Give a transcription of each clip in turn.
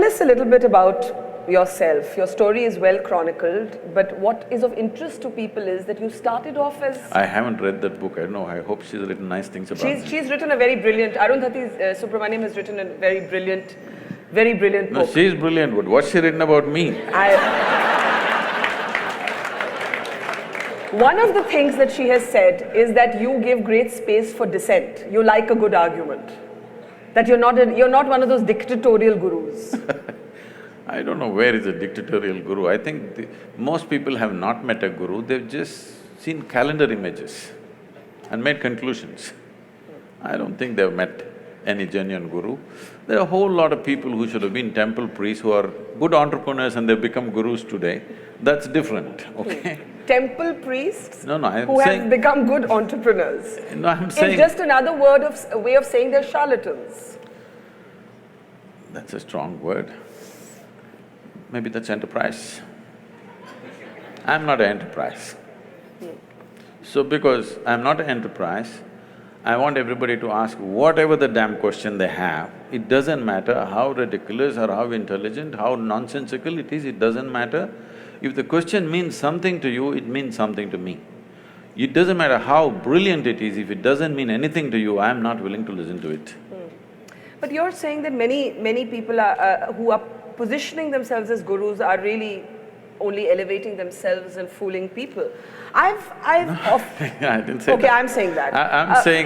us a little bit about yourself. Your story is well chronicled, but what is of interest to people is that you started off as… I haven't read that book, I don't know, I hope she's written nice things about me. She's written a very brilliant… Arundhati Subramaniam has written a very brilliant book. No, she's brilliant, but what's she written about me? One of the things that she has said is that you give great space for dissent. You like a good argument. That you're not one of those dictatorial gurus. I don't know where is a dictatorial guru. I think most people have not met a guru, they've just seen calendar images and made conclusions. I don't think they've met any genuine guru. There are a whole lot of people who should have been temple priests who are good entrepreneurs and they've become gurus today. That's different, okay? Temple priests No, I'm who saying… have become good entrepreneurs. No, I'm saying… It's just another way of saying they're charlatans. That's a strong word. Maybe that's enterprise. I'm not an enterprise. So because I'm not an enterprise, I want everybody to ask whatever the damn question they have. It doesn't matter how ridiculous or how intelligent, how nonsensical it is, it doesn't matter. If the question means something to you, it means something to me. It doesn't matter how brilliant it is, if it doesn't mean anything to you, I'm not willing to listen to it. But you're saying that many people who are positioning themselves as gurus are really only elevating themselves and fooling people. I didn't say that. Okay, I'm saying that. I'm saying…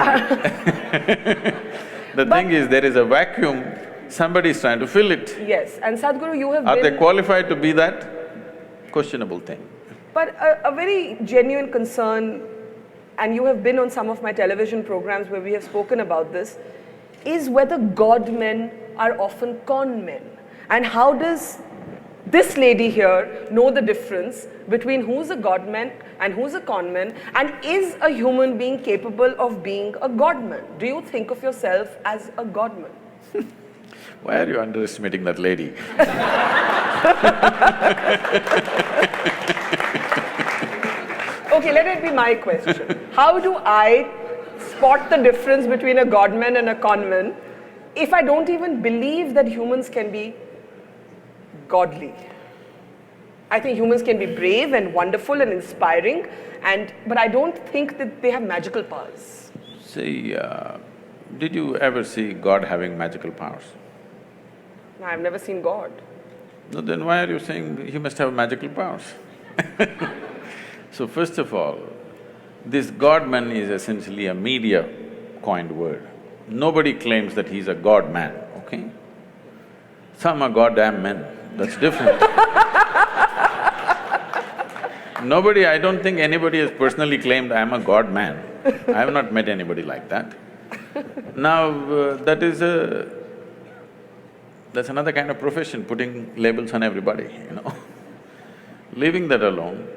The thing is, there is a vacuum, somebody is trying to fill it. Yes, and Sadhguru, you have Are been… they qualified to be that? Questionable thing. But a very genuine concern, and you have been on some of my television programs where we have spoken about this, is whether God men are often con men. And how does this lady here know the difference between who's a God man and who's a con man, and is a human being capable of being a God man? Do you think of yourself as a God man? Why are you underestimating that lady? Okay, let it be my question. How do I spot the difference between a God man and a con man if I don't even believe that humans can be godly? I think humans can be brave and wonderful and inspiring, but I don't think that they have magical powers. See, did you ever see God having magical powers? No, I've never seen God. No, then why are you saying he must have magical powers? So first of all, this God-man is essentially a media-coined word. Nobody claims that he's a God-man, okay? Some are goddamn men, that's different. I don't think anybody has personally claimed I'm a God-man. I have not met anybody like that. Now, that's another kind of profession, putting labels on everybody, you know. Leaving that alone,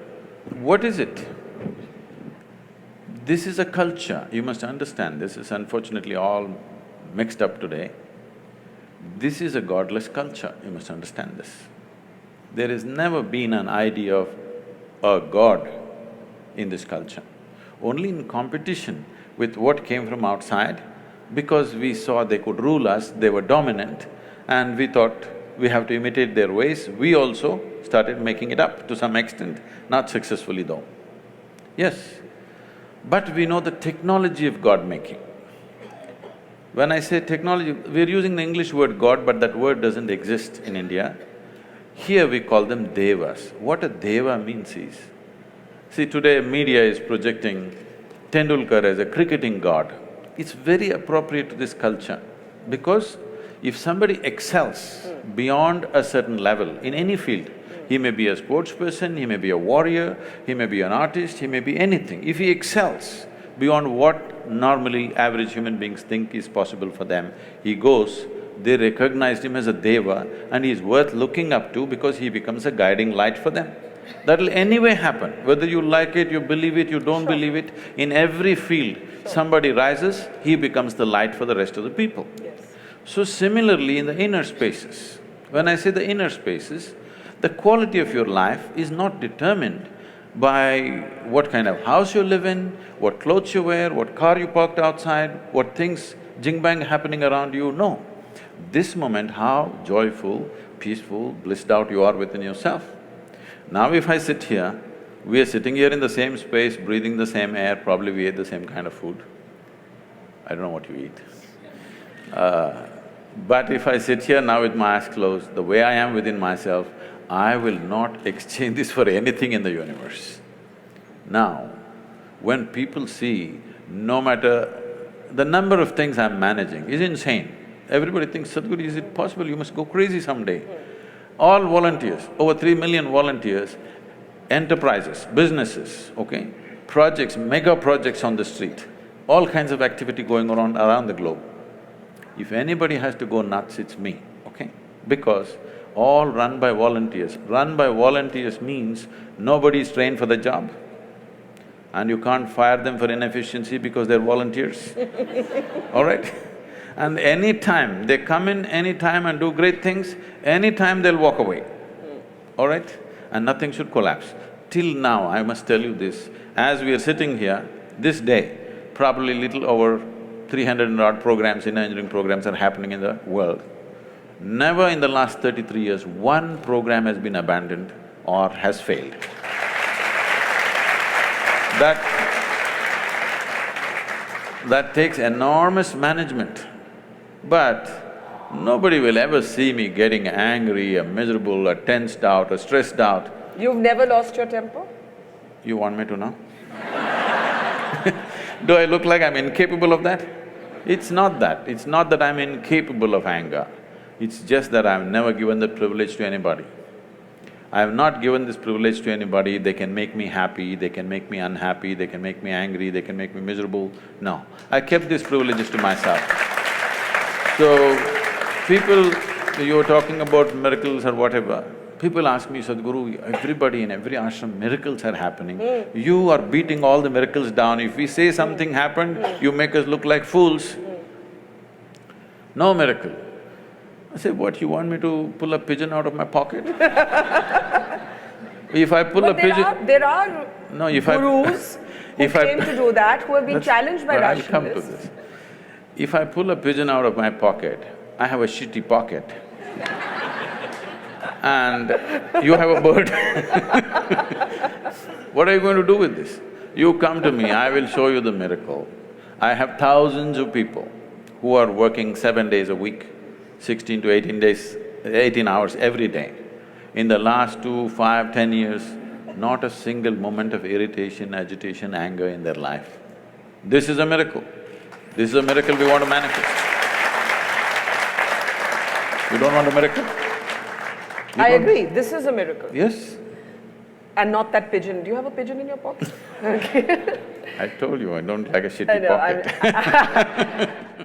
what is it? This is a culture, you must understand, this is unfortunately all mixed up today. This is a godless culture, you must understand this. There has never been an idea of a god in this culture. Only in competition with what came from outside, because we saw they could rule us, they were dominant, and we thought we have to imitate their ways, we also started making it up to some extent, not successfully though. Yes, but we know the technology of God-making. When I say technology, we're using the English word God, but that word doesn't exist in India. Here we call them devas. What a deva means is, see, today media is projecting Tendulkar as a cricketing god. It's very appropriate to this culture, because if somebody excels beyond a certain level in any field, he may be a sports person, he may be a warrior, he may be an artist, he may be anything. If he excels beyond what normally average human beings think is possible for them, he goes, they recognized him as a deva and he is worth looking up to because he becomes a guiding light for them. That'll anyway happen, whether you like it, you believe it, you don't believe it, in every field, somebody rises, he becomes the light for the rest of the people. Yes. So similarly in the inner spaces, when I say the inner spaces, the quality of your life is not determined by what kind of house you live in, what clothes you wear, what car you parked outside, what things jing-bang happening around you, no. This moment, how joyful, peaceful, blissed out you are within yourself. Now if I sit here, we are sitting here in the same space, breathing the same air, probably we ate the same kind of food. I don't know what you eat. But if I sit here now with my eyes closed, the way I am within myself, I will not exchange this for anything in the universe. Now, when people see, no matter… the number of things I'm managing is insane. Everybody thinks, Sadhguru, is it possible? You must go crazy someday. All volunteers, over 3 million volunteers, enterprises, businesses, okay, projects, mega projects on the street, all kinds of activity going on around the globe. If anybody has to go nuts, it's me, okay? Because all run by volunteers. Run by volunteers means nobody is trained for the job. And you can't fire them for inefficiency because they're volunteers, all right? And anytime, they come in anytime and do great things, anytime they'll walk away, all right? And nothing should collapse. Till now, I must tell you this, as we are sitting here, this day, probably little over 300 and odd programs, inner engineering programs are happening in the world. Never in the last 33 years, one program has been abandoned or has failed. That takes enormous management. But nobody will ever see me getting angry or miserable or tensed out or stressed out. You've never lost your temper? You want me to know? Do I look like I'm incapable of that? It's not that. It's not that I'm incapable of anger. It's just that I've never given that privilege to anybody. I have not given this privilege to anybody. They can make me happy, they can make me unhappy, they can make me angry, they can make me miserable. No, I kept these privileges to myself. So, people… you were talking about miracles or whatever, people ask me, Sadhguru, everybody in every ashram, miracles are happening. You are beating all the miracles down. If we say something happened, you make us look like fools. No miracle. I say, what, you want me to pull a pigeon out of my pocket? If I pull a pigeon… there are No, if gurus who claim to do that, who have been challenged by I'll come to rationalists. this. If I pull a pigeon out of my pocket, I have a shitty pocket. And you have a bird. What are you going to do with this? You come to me, I will show you the miracle. I have thousands of people who are working 7 days a week, 16 to 18 hours every day. In the last 2, 5, 10 years, not a single moment of irritation, agitation, anger in their life. This is a miracle. This is a miracle we want to manifest. You don't want a miracle? I agree, this is a miracle. Yes. And not that pigeon. Do you have a pigeon in your pocket? Okay. I told you, I don't like a shitty I know, pocket.